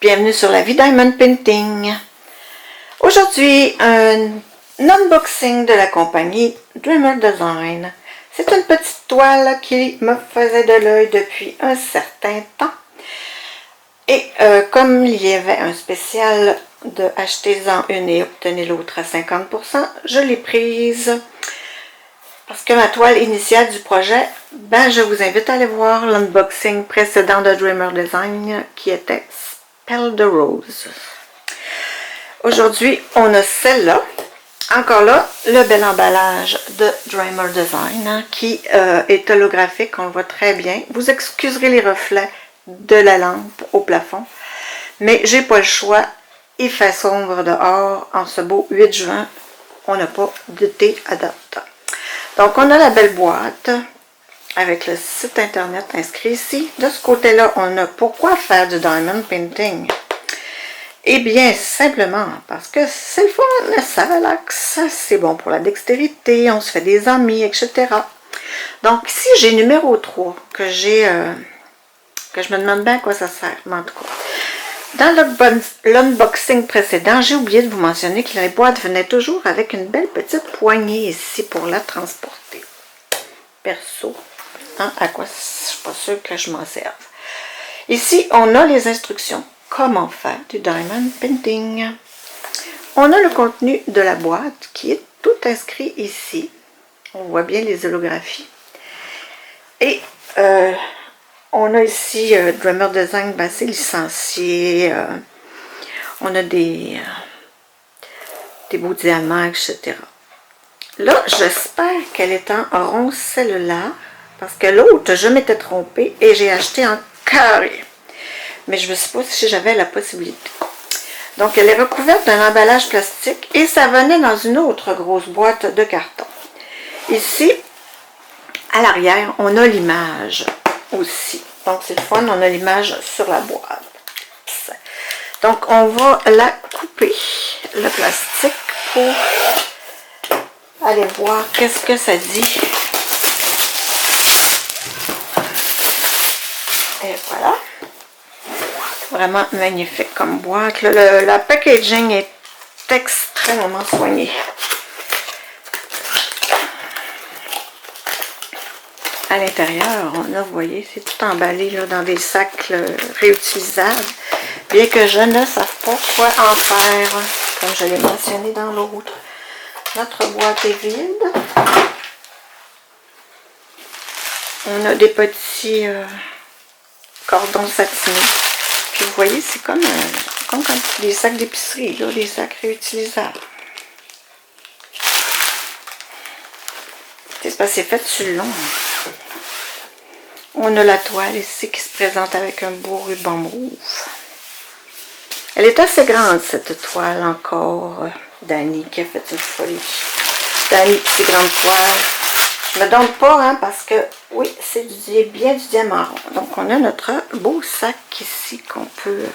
Bienvenue sur la vie Diamond Painting. Aujourd'hui, un unboxing de la compagnie Dreamer Design. C'est une petite toile qui me faisait de l'œil depuis un certain temps. Et comme il y avait un spécial de achetez-en une et obtenez l'autre à 50%, je l'ai prise parce que ma toile initiale du projet, je vous invite à aller voir l'unboxing précédent de Dreamer Design qui était Spell the Rose. Aujourd'hui, on a celle-là. Encore là, le bel emballage de Dreamer Design qui est holographique, on le voit très bien. Vous excuserez les reflets de la lampe au plafond, mais j'ai pas le choix. Il fait sombre dehors en ce beau 8 juin. On n'a pas d'été à date. Donc, on a la belle boîte avec le site internet inscrit ici. De ce côté-là, on a pourquoi faire du diamond painting. Eh bien, simplement parce que c'est le fun, ça relaxe, c'est bon pour la dextérité, on se fait des amis, etc. Donc ici, j'ai numéro 3, que je me demande bien à quoi ça sert, mais en tout cas. Dans l'unboxing précédent, j'ai oublié de vous mentionner que les boîtes venaient toujours avec une belle petite poignée ici pour la transporter. Perso, à quoi, je suis pas sûre que je m'en serve. Ici, on a les instructions. Comment faire du diamond painting. On a le contenu de la boîte qui est tout inscrit ici. On voit bien les holographies. Et on a ici Dreamer Design, c'est licencié. On a des beaux diamants, etc. Là, j'espère qu'elle est en rond celle-là. Parce que l'autre, je m'étais trompée et j'ai acheté en carré. Mais je ne sais pas si j'avais la possibilité. Donc, elle est recouverte d'un emballage plastique et ça venait dans une autre grosse boîte de carton. Ici, à l'arrière, on a l'image aussi. Donc, c'est le fun, on a l'image sur la boîte. Donc, on va la couper, le plastique, pour aller voir qu'est-ce que ça dit. Et voilà. Vraiment magnifique comme boîte. La packaging est extrêmement soignée. À l'intérieur, on a, vous voyez, c'est tout emballé là, dans des sacs réutilisables. Bien que je ne sache pas quoi en faire, comme je l'ai mentionné dans l'autre. Notre boîte est vide. On a des petits cordons satinés. Puis vous voyez, c'est comme des sacs d'épicerie, des sacs réutilisables. C'est parce que c'est fait sur le long. On a la toile ici qui se présente avec un beau ruban mauve. Elle est assez grande, cette toile, encore. Dani qui a fait une folie. Dani, petite grande toile. Je me donne pas, parce que, oui, c'est bien du diamant rond. Donc, on a notre beau sac ici qu'on peut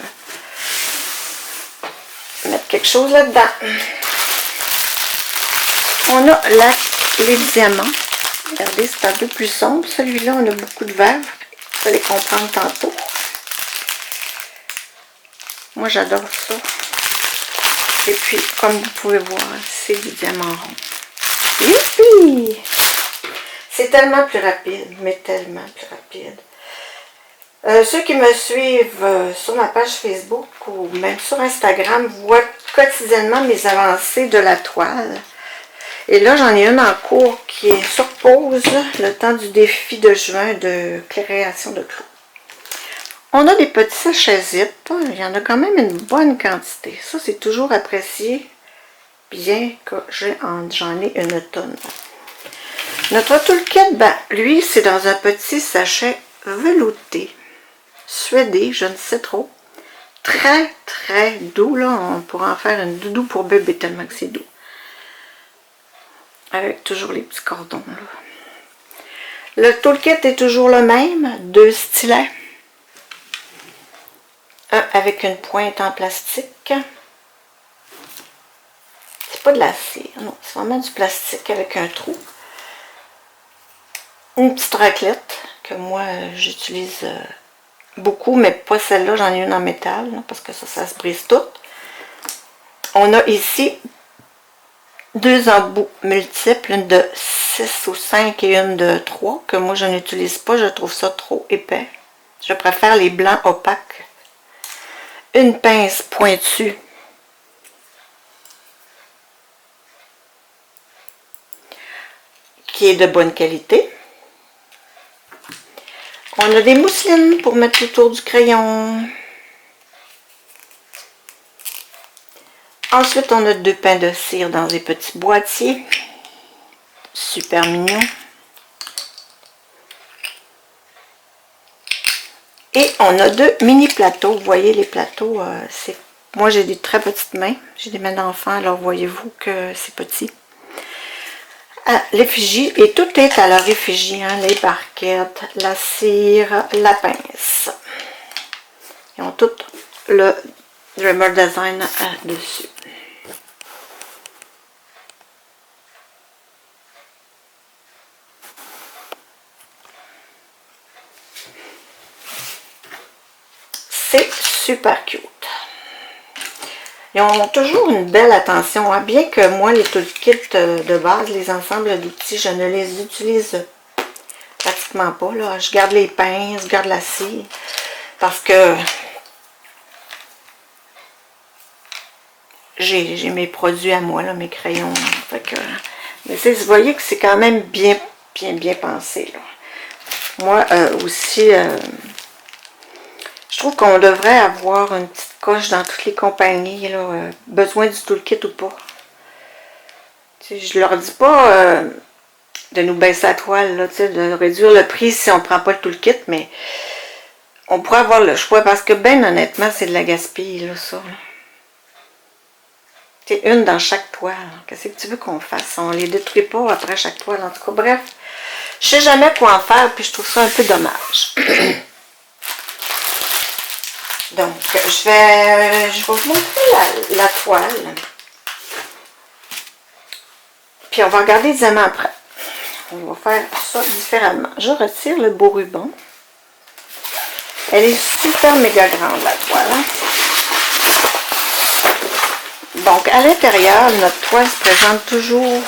mettre quelque chose là-dedans. On a les diamants. Regardez, c'est un peu plus sombre. Celui-là, on a beaucoup de verre. Vous allez comprendre tantôt. Moi, j'adore ça. Et puis, comme vous pouvez voir, c'est du diamant rond. Youpi! C'est tellement plus rapide, mais tellement plus rapide. Ceux qui me suivent sur ma page Facebook ou même sur Instagram voient quotidiennement mes avancées de la toile. Et là, j'en ai une en cours qui est sur pause, le temps du défi de juin de création de clous. On a des petits sachets zip. Il y en a quand même une bonne quantité. Ça, c'est toujours apprécié, bien que j'en ai une tonne. Notre toolkit, lui, c'est dans un petit sachet velouté, suédé, je ne sais trop. Très, très doux, là. On pourrait en faire une doudou pour bébé tellement que c'est doux. Avec toujours les petits cordons, là. Le toolkit est toujours le même, 2 stylets. Un avec une pointe en plastique. C'est pas de la cire, non, c'est vraiment du plastique avec un trou. Une petite raclette que moi j'utilise beaucoup, mais pas celle-là, j'en ai une en métal, là, parce que ça se brise tout. On a ici 2 embouts multiples, une de 6 ou 5 et une de 3, que moi je n'utilise pas, je trouve ça trop épais. Je préfère les blancs opaques. Une pince pointue. Qui est de bonne qualité. On a des mousselines pour mettre autour du crayon. Ensuite, on a 2 pains de cire dans des petits boîtiers. Super mignon. Et on a 2 mini plateaux. Vous voyez les plateaux, moi j'ai des très petites mains. J'ai des mains d'enfant, alors voyez-vous que c'est petit. L'effigie, et tout est à leur effigie, hein, les barquettes, la cire, la pince. Ils ont tout le Dreamer Design dessus. C'est super cute. Ils ont toujours une belle attention, hein? Bien que moi, les toolkits de base, les ensembles d'outils, je ne les utilise pratiquement pas. Là. Je garde les pinces, je garde la cire, parce que j'ai mes produits à moi, là, mes crayons. Fait que, mais vous voyez que c'est quand même bien pensé. Là. Moi aussi, je trouve qu'on devrait avoir une petite coche dans toutes les compagnies, là, besoin du toolkit ou pas. T'sais, je leur dis pas de nous baisser la toile, là, de réduire le prix si on prend pas le toolkit, mais on pourrait avoir le choix parce que ben honnêtement, c'est de la gaspille, là, ça. C'est une dans chaque toile. Qu'est-ce que tu veux qu'on fasse? On les détruit pas après chaque toile. En tout cas, bref, je sais jamais quoi en faire, puis je trouve ça un peu dommage. Donc, je vais vous montrer la toile. Puis, on va regarder les aimants après. On va faire ça différemment. Je retire le beau ruban. Elle est super méga grande, la toile. Hein? Donc, à l'intérieur, notre toile se présente toujours,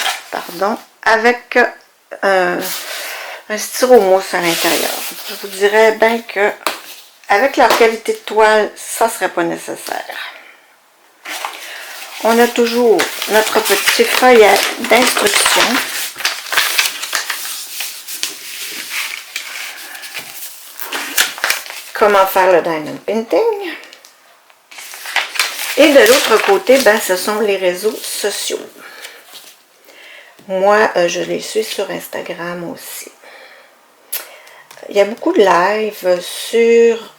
avec un styromousse à l'intérieur. Je vous dirais bien que avec leur qualité de toile, ça ne serait pas nécessaire. On a toujours notre petit feuillet d'instructions. Comment faire le diamond painting. Et de l'autre côté, ben, ce sont les réseaux sociaux. Moi, je les suis sur Instagram aussi. Il y a beaucoup de live sur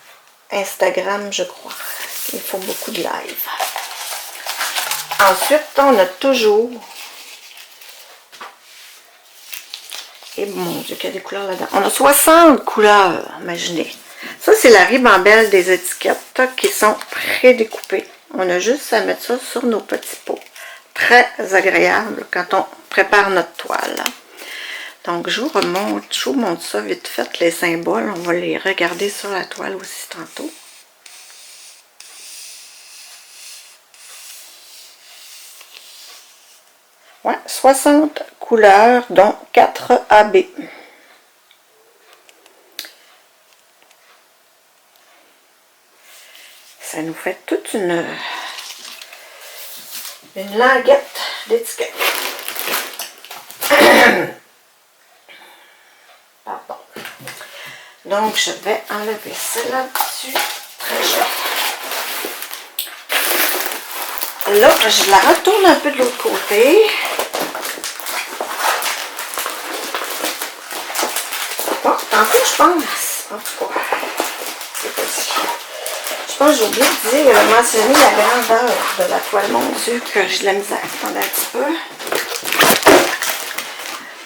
Instagram, je crois. Il faut beaucoup de live. Ensuite, on a toujours... Et mon Dieu, qu'il y a des couleurs là-dedans. On a 60 couleurs, imaginez. Ça, c'est la ribambelle des étiquettes qui sont prédécoupées. On a juste à mettre ça sur nos petits pots. Très agréable quand on prépare notre toile. Donc, je vous montre ça vite fait, les symboles. On va les regarder sur la toile aussi tantôt. Ouais, 60 couleurs, dont 4 AB. Ça nous fait toute une languette d'étiquette. Pardon. Donc, je vais enlever celle-là dessus. Très joli. Là, je la retourne un peu de l'autre côté. Bon, tantôt, je pense. En tout cas, c'est pas dit. Je pense que j'ai oublié de dire, mentionner la grandeur de la toile. Mon Dieu, que j'ai de la misère. Attendez un petit peu.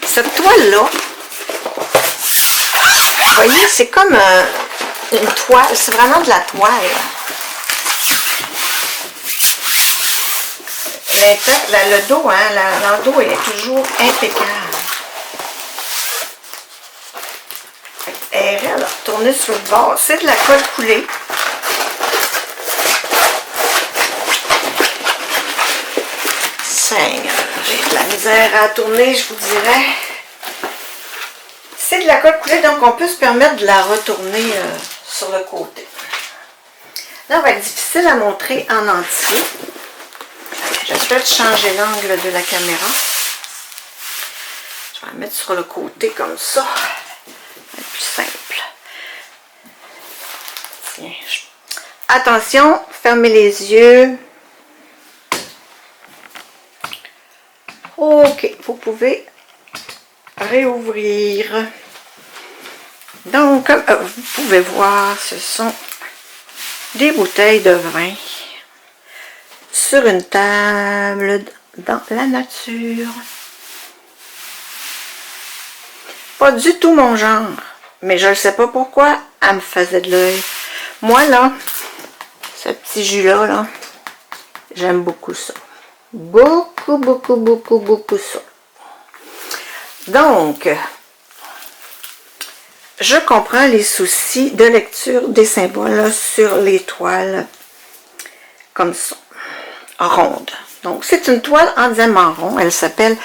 Cette toile-là, vous voyez, c'est comme une toile. C'est vraiment de la toile. Le dos, hein, l'endos est toujours impeccable. Elle est intérêt à le retourner sur le bord. C'est de la colle coulée. Seigneur, j'ai de la misère à tourner, je vous dirais. C'est de la colle coulée, donc on peut se permettre de la retourner sur le côté. Là, ça va être difficile à montrer en entier. Je vais peut-être changer l'angle de la caméra. Je vais la mettre sur le côté comme ça. C'est plus simple. Tiens. Attention, fermez les yeux. Ok, vous pouvez réouvrir. Donc, comme vous pouvez voir, ce sont des bouteilles de vin sur une table dans la nature. Pas du tout mon genre, mais je ne sais pas pourquoi elle me faisait de l'œil. Moi là, ce petit jus-là, là, j'aime beaucoup ça. Beaucoup, beaucoup, beaucoup, beaucoup ça. Donc, je comprends les soucis de lecture des symboles là, sur les toiles comme ça, rondes. Donc, c'est une toile en diamant rond. Elle s'appelle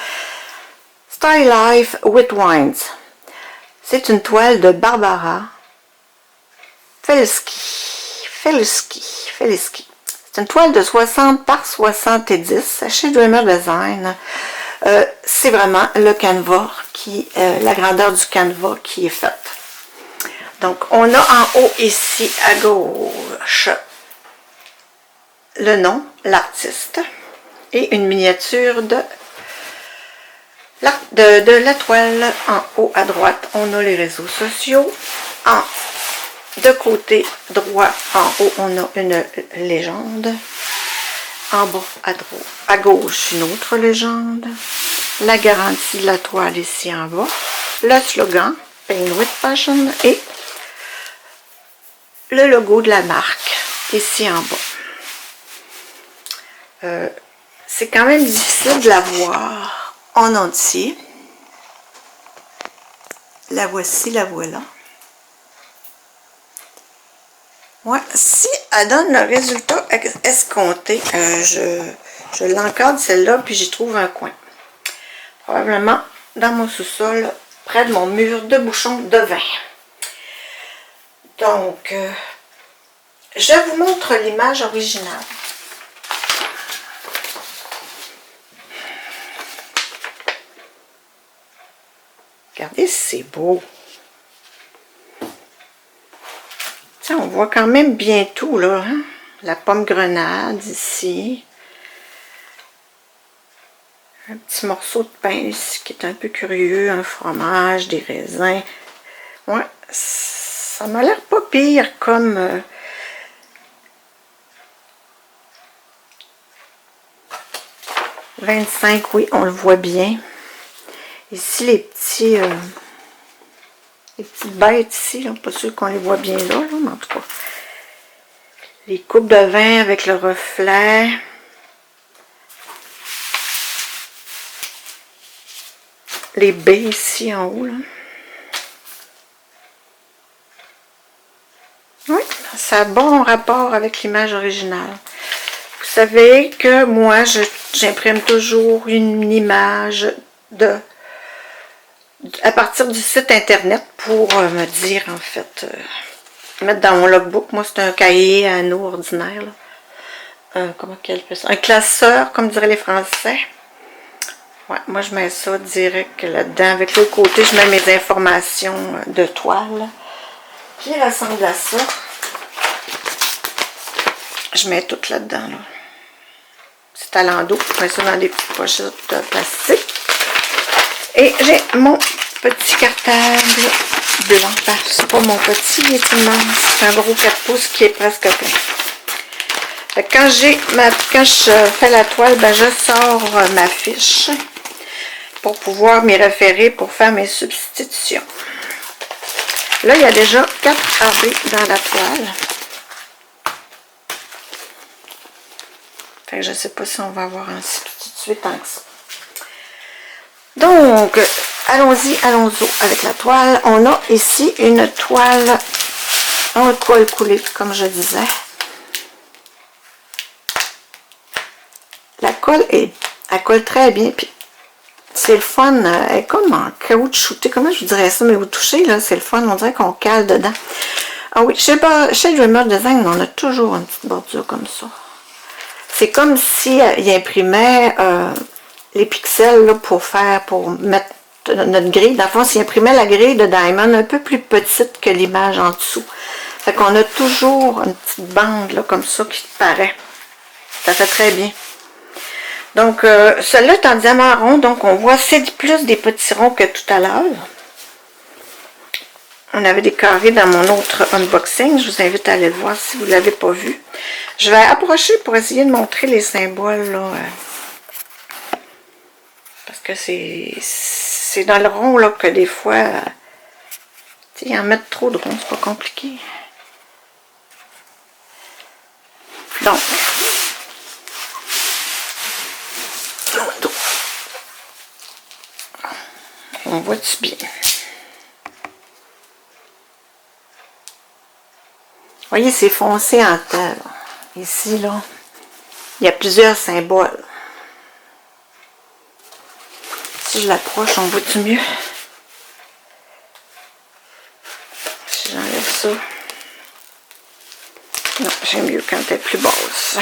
Style Life with Wines. C'est une toile de Barbara Felski. C'est une toile de 60 par 70 chez Dreamer Design. C'est vraiment le canevas, la grandeur du canevas qui est faite. Donc, on a en haut ici à gauche le nom, l'artiste, et une miniature de la toile. En haut à droite, on a les réseaux sociaux. De côté droit, en haut, on a une légende. En bas, à gauche, une autre légende. La garantie de la toile ici en bas. Le slogan, Paint with Passion, et le logo de la marque ici en bas. C'est quand même difficile de la voir en entier. La voici, la voilà. Ouais, si elle donne le résultat escompté, je l'encadre celle-là, puis j'y trouve un coin. Probablement dans mon sous-sol, près de mon mur de bouchons de vin. Donc, je vous montre l'image originale. Regardez, c'est beau. Tiens, on voit quand même bien tout, là. Hein? La pomme grenade, ici. Un petit morceau de pain, ici, qui est un peu curieux. Un fromage, des raisins. Ouais, ça m'a l'air pas pire comme... 25, oui, on le voit bien. Ici, les petites bêtes ici, là, pas sûr qu'on les voit bien là, mais en tout cas. Les coupes de vin avec le reflet. Les baies ici en haut, là. Oui, ça a bon rapport avec l'image originale. Vous savez que moi, j'imprime toujours une image à partir du site internet pour me dire, en fait, mettre dans mon logbook. Moi, c'est un cahier à anneaux ordinaire. Là. Comment qu'elle fait ça? Un classeur, comme diraient les Français. Ouais, moi, je mets ça direct là-dedans. Avec le côté, je mets mes informations de toile qui ressemblent à ça. Je mets tout là-dedans. Là. C'est à l'endos. Je mets ça dans des petites pochettes plastiques. Et j'ai mon petit cartable blanc. C'est pas mon petit, il est immense. C'est un gros 4 pouces qui est presque plein. Fait que quand je fais la toile, ben je sors ma fiche pour pouvoir m'y référer pour faire mes substitutions. Là, il y a déjà 4 AV dans la toile. Je ne sais pas si on va avoir un substitut tant que ça. Donc, allons-y avec la toile. On a ici une toile en colle coulée, comme je disais. La colle elle colle très bien, puis c'est le fun, elle est comme en caoutchouté, comment je vous dirais ça, mais vous touchez, là, c'est le fun, on dirait qu'on cale dedans. Ah oui, chez Dreamer Design, on a toujours une petite bordure comme ça. C'est comme si il imprimait les pixels là, pour mettre notre grille. Dans le fond, s'il imprimait la grille de Diamond un peu plus petite que l'image en dessous. Fait qu'on a toujours une petite bande là, comme ça qui paraît. Ça fait très bien. Donc, celui-là est en diamant rond, donc on voit c'est plus des petits ronds que tout à l'heure. On avait des carrés dans mon autre unboxing. Je vous invite à aller le voir si vous ne l'avez pas vu. Je vais approcher pour essayer de montrer les symboles, là. Parce que c'est dans le rond, là, que des fois, ils en mettent trop de ronds, c'est pas compliqué. Donc, on voit-tu bien? Vous voyez, c'est foncé en terre. Ici, là, il y a plusieurs symboles. Si je l'approche, on voit-tu mieux? Si j'enlève ça. Non, j'aime mieux quand elle est plus basse.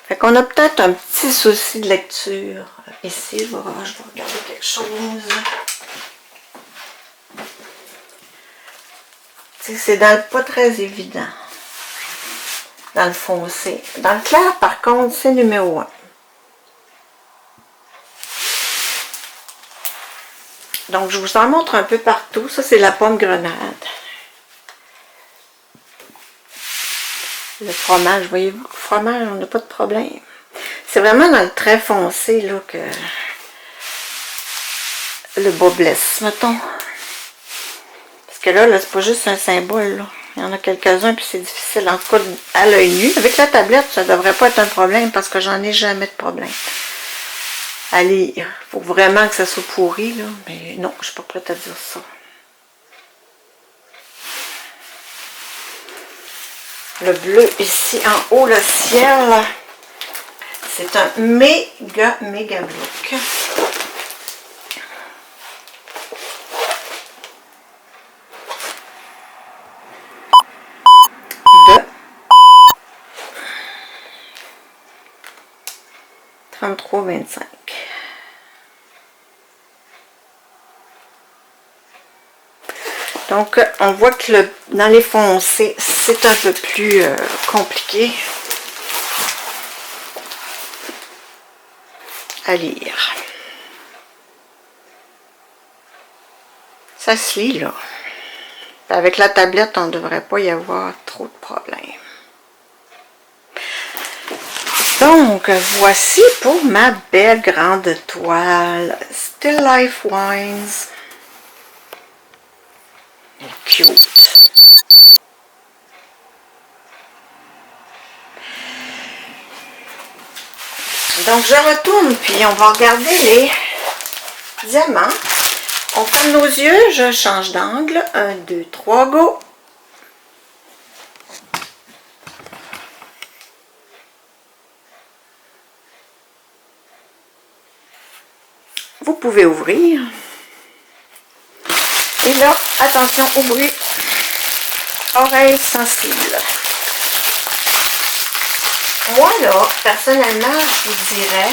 Fait qu'on a peut-être un petit souci de lecture. Ici, je vais regarder quelque chose. C'est dans le pas très évident. Dans le foncé. Dans le clair, par contre, c'est numéro 1. Donc, je vous en montre un peu partout. Ça, c'est la pomme grenade. Le fromage, voyez-vous, le fromage, on n'a pas de problème. C'est vraiment dans le trait foncé, là, que le bas blesse, mettons. Parce que là c'est pas juste un symbole, là. Il y en a quelques-uns, puis c'est difficile, en tout cas, à l'œil nu. Avec la tablette, ça devrait pas être un problème, parce que j'en ai jamais de problème. À lire. Il faut vraiment que ça soit pourri, là. Mais non, je suis pas prête à dire ça. Le bleu ici en haut, le ciel, c'est un méga look. De 33,25. Donc, on voit que dans les foncés, c'est un peu plus compliqué à lire. Ça se lit, là. Avec la tablette, on ne devrait pas y avoir trop de problèmes. Donc, voici pour ma belle grande toile. Still Life Wines. Cute. Donc, je retourne, puis on va regarder les diamants. On ferme nos yeux, je change d'angle. 1, 2, 3, go! Vous pouvez ouvrir. Et là, attention au bruit. Oreilles sensibles. Moi, là, personnellement, je vous dirais,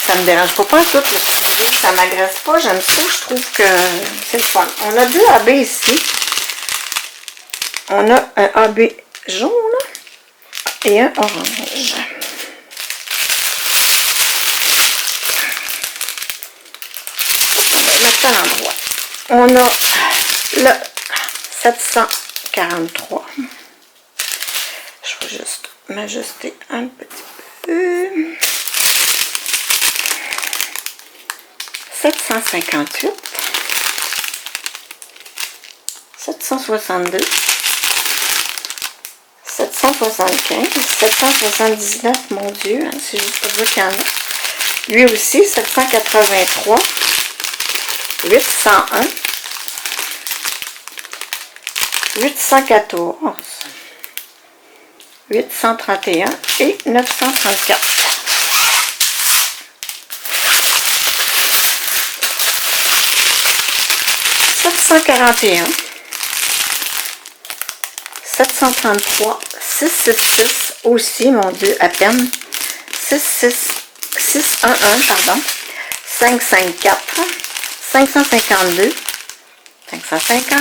ça me dérange pas tout le petit bruit, ça m'agresse pas, j'aime ça, je trouve que c'est le fun. On a 2 AB ici. On a un AB jaune et un orange. On va mettre à l'endroit. On a le 743. Je vais juste m'ajuster un petit peu. 758. 762. 775, 779, mon Dieu, hein, c'est juste pour dire qu'il y en a. Lui aussi, 783, 801, 814, 831 et 934. « 741, 733, 666 aussi, mon Dieu, à peine, 611, pardon, 554, 552, 550,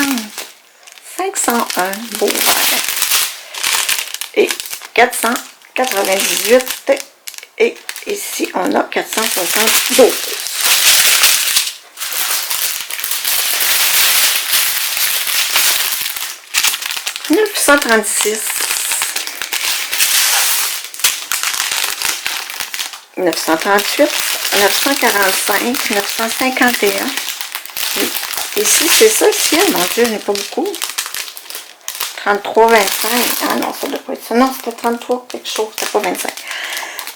501, beau vert, et 498, et ici on a 472. 936, 938, 945, 951. Oui. Ici, c'est ça le ciel, mon Dieu, il n'y a pas beaucoup. 33, 25. Ah non, ça doit pas être ça. Non, c'était 33 quelque chose, c'était pas 25.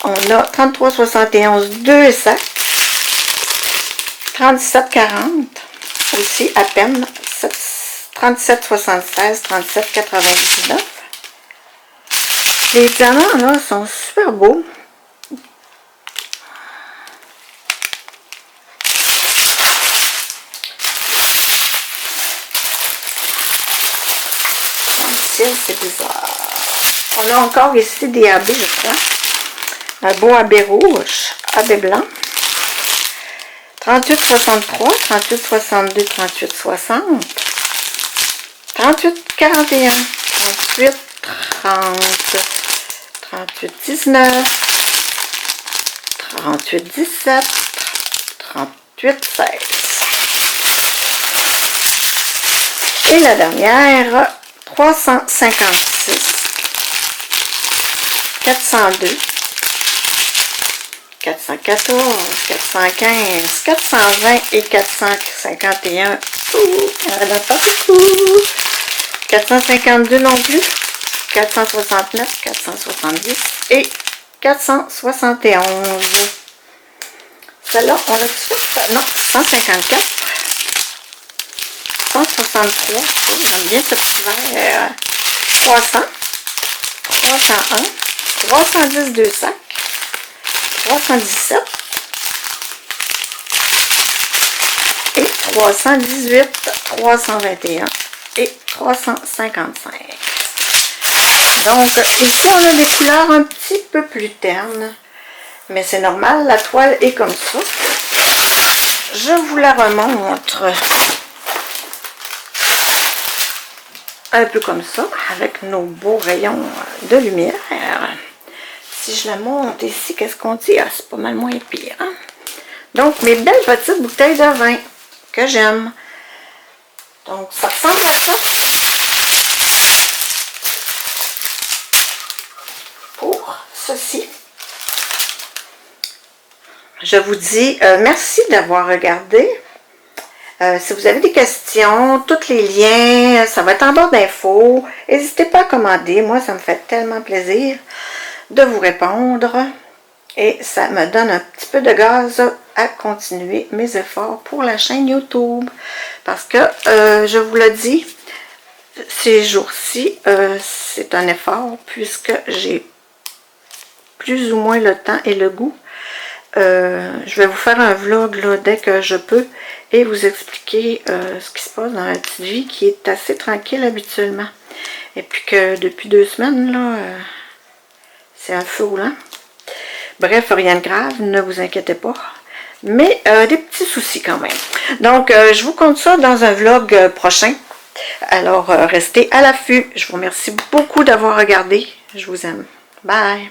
On a 33, 71, 2 sacs. 37, 40. Aussi, à peine. 37, 76, 37, 99. Les diamants, là, sont super beaux. C'est bizarre. On a encore ici des AB, je crois. Un beau AB rouge, AB blanc. 38, 63, 38, 62, 38, 60. 38, 41, 38, 30, 38, 19, 38, 17, 38, 16. Et la dernière, 356, 402, 414, 415, 420 et 451. Ouh, il n'y en a pas beaucoup. 452 non plus. 469, 470 et 471. Celle-là, on l'a tout de suite. Non, 154. 163, j'aime bien ce petit vert, 300, 301, 310 2 sacs, 317 et 318, 321 et 355. Donc ici on a des couleurs un petit peu plus ternes, mais c'est normal, la toile est comme ça. Je vous la remontre. Un peu comme ça, avec nos beaux rayons de lumière. Si je la monte ici, qu'est-ce qu'on dit? Ah, c'est pas mal moins pire. Hein? Donc, mes belles petites bouteilles de vin que j'aime. Donc, ça ressemble à ça. Pour ceci. Je vous dis merci d'avoir regardé. Si vous avez des questions, tous les liens, ça va être en barre d'infos. N'hésitez pas à commander. Moi, ça me fait tellement plaisir de vous répondre. Et ça me donne un petit peu de gaz à continuer mes efforts pour la chaîne YouTube. Parce que, je vous le dis, ces jours-ci, c'est un effort puisque j'ai plus ou moins le temps et le goût. Je vais vous faire un vlog là, dès que je peux et vous expliquer ce qui se passe dans la petite vie qui est assez tranquille habituellement. Et puis que depuis 2 semaines, là, c'est un feu roulant. Bref, rien de grave, ne vous inquiétez pas. Mais des petits soucis quand même. Donc, je vous compte ça dans un vlog prochain. Alors, restez à l'affût. Je vous remercie beaucoup d'avoir regardé. Je vous aime. Bye!